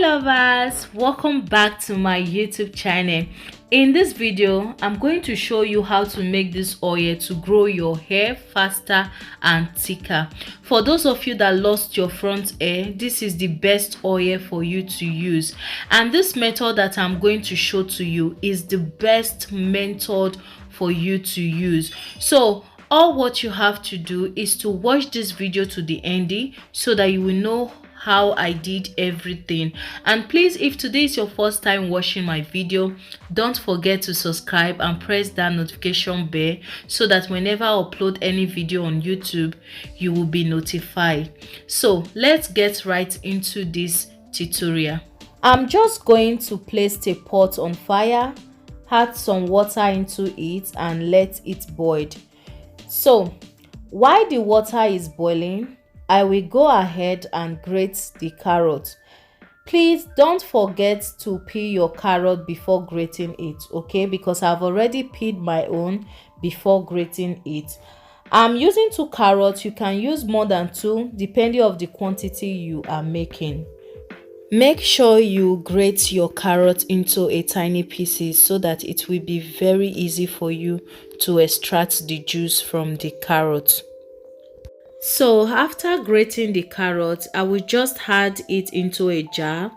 Lovers, welcome back to my YouTube channel. In this video I'm going to show you how to make this oil to grow your hair faster and thicker. For those of you that lost your front hair, this is the best oil for you to use, and this method that I'm going to show to you is the best method for you to use. So all what you have to do is to watch this video to the ending so that you will know how I did everything. And please, if today is your first time watching my video, don't forget to subscribe and press that notification bell so that whenever I upload any video on YouTube, you will be notified. So let's get right into this tutorial. I'm just going to place a pot on fire, add some water into it and let it boil. So while the water is boiling, I will go ahead and grate the carrot. Please don't forget to peel your carrot before grating it, okay? Because I've already peeled my own before grating it. I'm using 2 carrots. You can use more than 2 depending on the quantity you are making. Make sure you grate your carrot into a tiny pieces so that it will be very easy for you to extract the juice from the carrot. So after grating the carrot, I will just add it into a jar.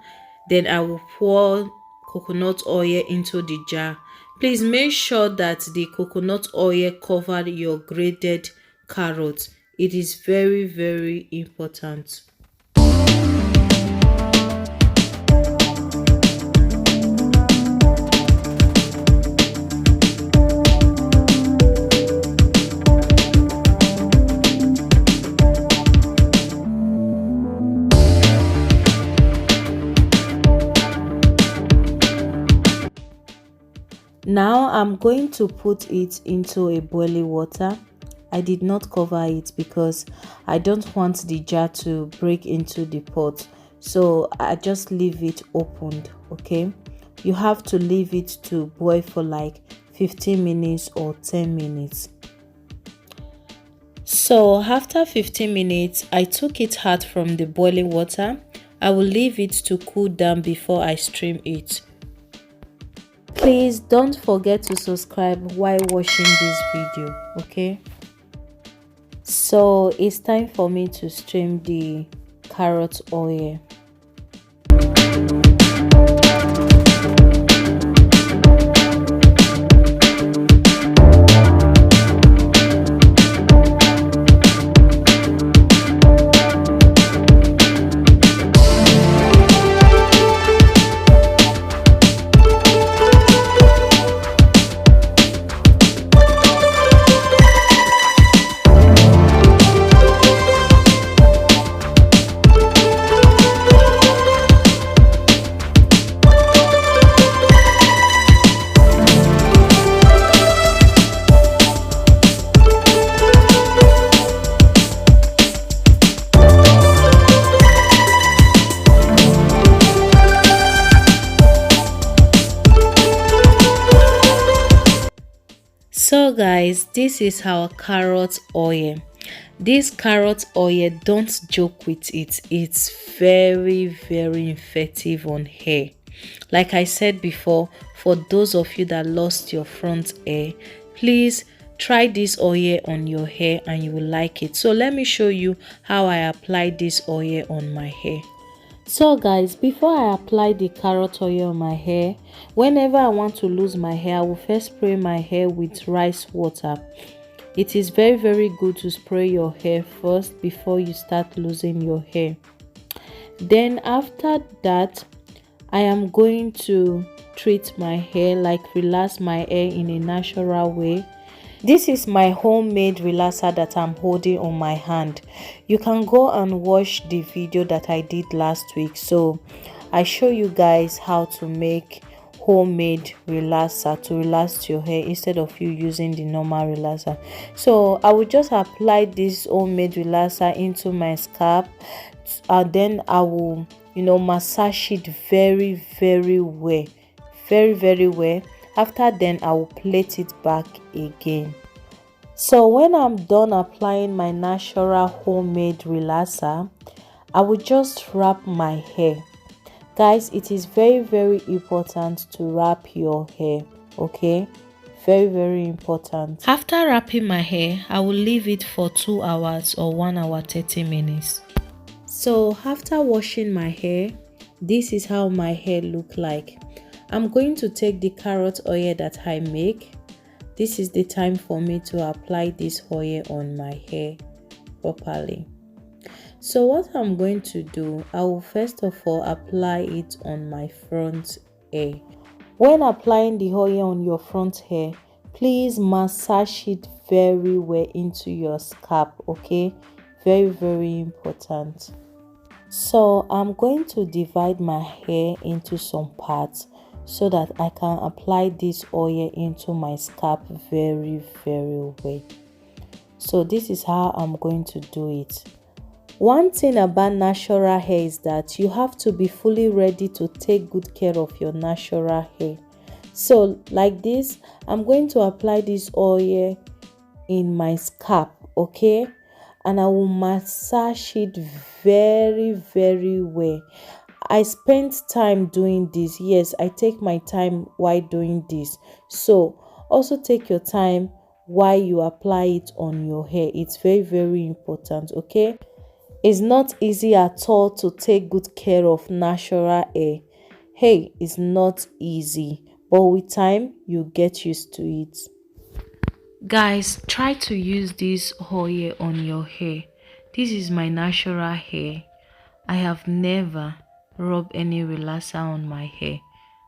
Then I will pour coconut oil into the jar. Please make sure that the coconut oil covered your grated carrot. It is very important. Now I'm going to put it into a boiling water. I did not cover it because I don't want the jar to break into the pot. So I just leave it opened, okay? You have to leave it to boil for like 15 minutes or 10 minutes. So after 15 minutes, I took it out from the boiling water. I will leave it to cool down before I stream it. Please don't forget to subscribe while watching this video, okay? So it's time for me to stream the carrot oil. So guys, this is our carrot oil. This carrot oil, don't joke with it. It's very effective on hair. Like I said before, for those of you that lost your front hair, please try this oil on your hair and you will like it. So let me show you how I apply this oil on my hair. So guys, before I apply the carrot oil on my hair, whenever I want to lose my hair, I will first spray my hair with rice water. It is very good to spray your hair first before you start losing your hair. Then after that, I am going to treat my hair, like relax my hair in a natural way. This is my homemade relaxer that I'm holding on my hand. You can go and watch the video that I did last week. So I show you guys how to make homemade relaxer to relax your hair instead of you using the normal relaxer. So I will just apply this homemade relaxer into my scalp, and then I will massage it very well, very well. After then, I will plait it back again. So when I'm done applying my natural homemade relaxer, I will just wrap my hair. Guys, it is very important to wrap your hair, okay? Very important. After wrapping my hair, I will leave it for 2 hours or 1 hour 30 minutes. So after washing my hair, this is how my hair look like. I'm going to take the carrot oil that I make. This is the time for me to apply this oil on my hair properly. So what I'm going to do, I will first of all apply it on my front hair. When applying the oil on your front hair, please massage it very well into your scalp, okay? Very important. So I'm going to divide my hair into some parts so that I can apply this oil into my scalp very well. So this is how I'm going to do it. One thing about natural hair is that you have to be fully ready to take good care of your natural hair. So like this, I'm going to apply this oil in my scalp, okay? And I will massage it very well. I spent time doing this. Yes, I take my time while doing this. So also take your time while you apply it on your hair. It's very important, okay? It's not easy at all to take good care of natural hair. Hey, it's not easy, but with time you get used to it. Guys, try to use this oil on your hair. This is my natural hair. I have never rubbed any relaxer on my hair.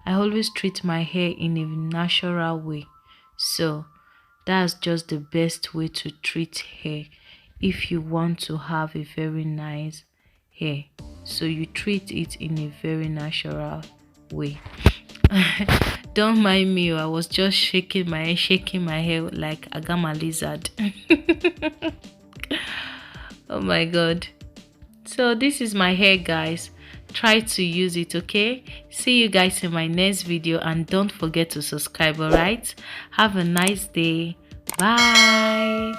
I always treat my hair in a natural way. So that's just the best way to treat hair if you want to have a very nice hair. So you treat it in a very natural way. Don't mind me, I was just shaking my hair like a gamma lizard. Oh my god. So this is my hair, guys. Try to use it, okay? See you guys in my next video, and don't forget to subscribe. All right, have a nice day. Bye.